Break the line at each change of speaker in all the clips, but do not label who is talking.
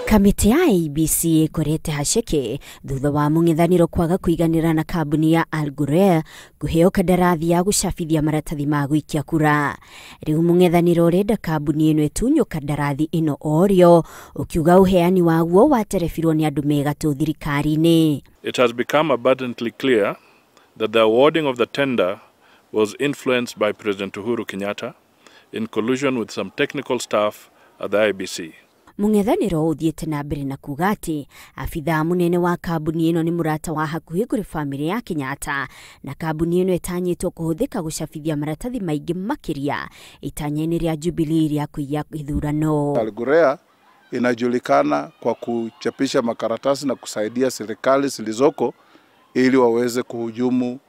Kamiti ya IEBC korete hasheke thutha wa mung'ethaniro kwaga kuiganira na kambuni ya Ghurair kuheo kandarathi ya gucabithia maratathi ma guikia kura. Riu mung'ethaniro urenda kambuni-ini itunywo kandarathi ino orio ukiuga uheani waguo waterebirwo ni andu me gatu thirikari-ini.
It has become abundantly clear that the awarding of the tender was influenced by President Kenyatta in collusion with some technical staff at the IEBC.
Mung'ethaniro uthiete na mbere na kuuga ati afitha munene wa kambuni ino ni murata wa hakuhi kuri family ya Kenyatta na kambuni ino itanyitwo kuhuthika gucabithia maratathi maingi makiria itanyeni ria Jubilee ria kuiya ithurano.
Ghurair inajulikana kwa kuchapisha makaratasi na kusaidia serikali zilizoko ili waweze kuhujumu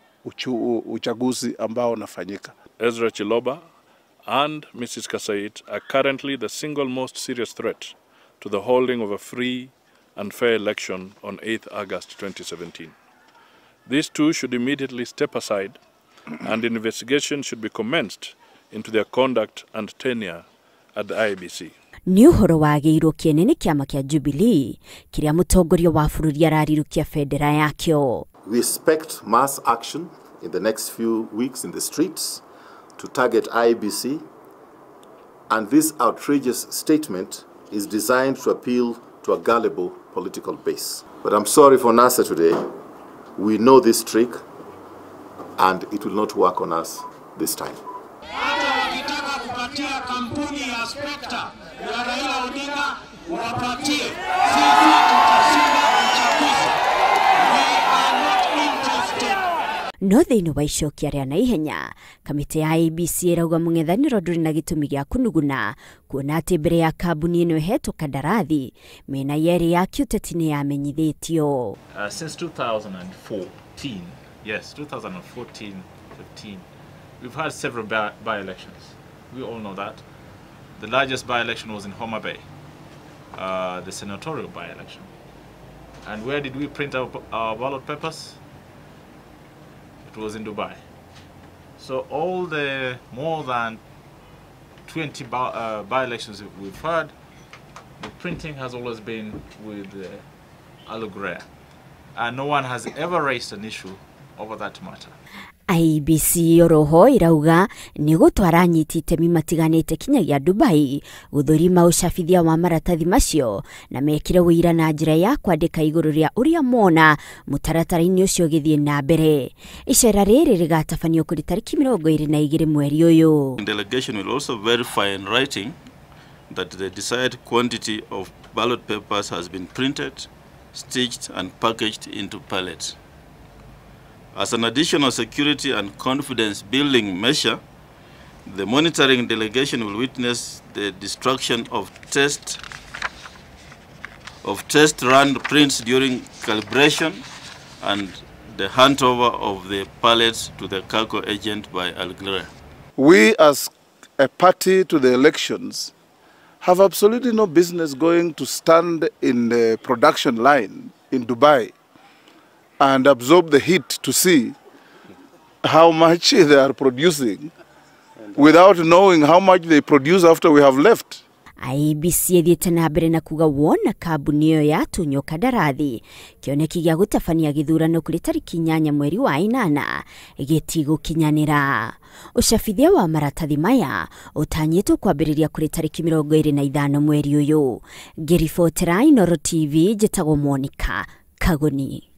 uchaguzi ambao unafanyika.
Ezra Chiloba and Mrs. Kasait are currently the single most serious threat to the holding of a free and fair election on 8th August 2017. These two should immediately step aside and investigation should be commenced into their conduct and tenure at the IEBC.
Ni uhoro wagiirwo kienene kiama kia Jubilee kiria mutongoria wa bururi ararirukia federa yakyo.
We expect mass action in the next few weeks in the streets to target IEBC, and this outrageous statement is designed to appeal to a gullible political base. But I'm sorry for NASA today. We know this trick and it will not work on us this time.
No thiini wa icokia ria na ihenya kamiti ya IEBC irauga mung'ethaniro nduri na gitumi gia kunuguna kuona ati mbere ya kambuni ino ihetwo kandarathi mena yeri ya kiuteti ni yamenyithitio.
Since 2014, 15, we've had several by-elections. We all know that. The largest by-election was in Homa Bay, the senatorial by-election. And where did we print our ballot papers? It was in Dubai. So all the more than 20 by-elections we've had, the printing has always been with Ghurair. And no one has ever raised an issue over that matter.
IEBC oroho irauga ni gutwara anyiti itemi matiganite kinyagia Dubai guthurima ucabithia wa maratathi macio na mekire wira na njira ya kwandika iguru ria uria mona mutaratara-ini ucio githie na mbere. Icera riri rigatafanio kuri tariki 22 mweri uyu.
Delegation will also verify in writing that the desired quantity of ballot papers has been printed, stitched and packaged into pallets. As an additional security and confidence building measure, the monitoring delegation will witness the destruction of test run prints during calibration and the handover of the pallets to the cargo agent by Ghurair.
We as a party to the elections have absolutely no business going to stand in the production line in Dubai and absorb the heat to see how much they are producing without knowing how much they produce after we have left.
IEBC ethiete na mbere na kuga wona kambuni iyo yatunywo kandarathi kioneki gia gutafania githurano kuri tariki 8 mweri wa 8 gitigukinyanira. Ucabithia wa maratathi maya utanyitwo kwambiriria kuri tariki 25 mweri uyu. Ngiribotera Inooro TV njitagwo Monica Kagoni.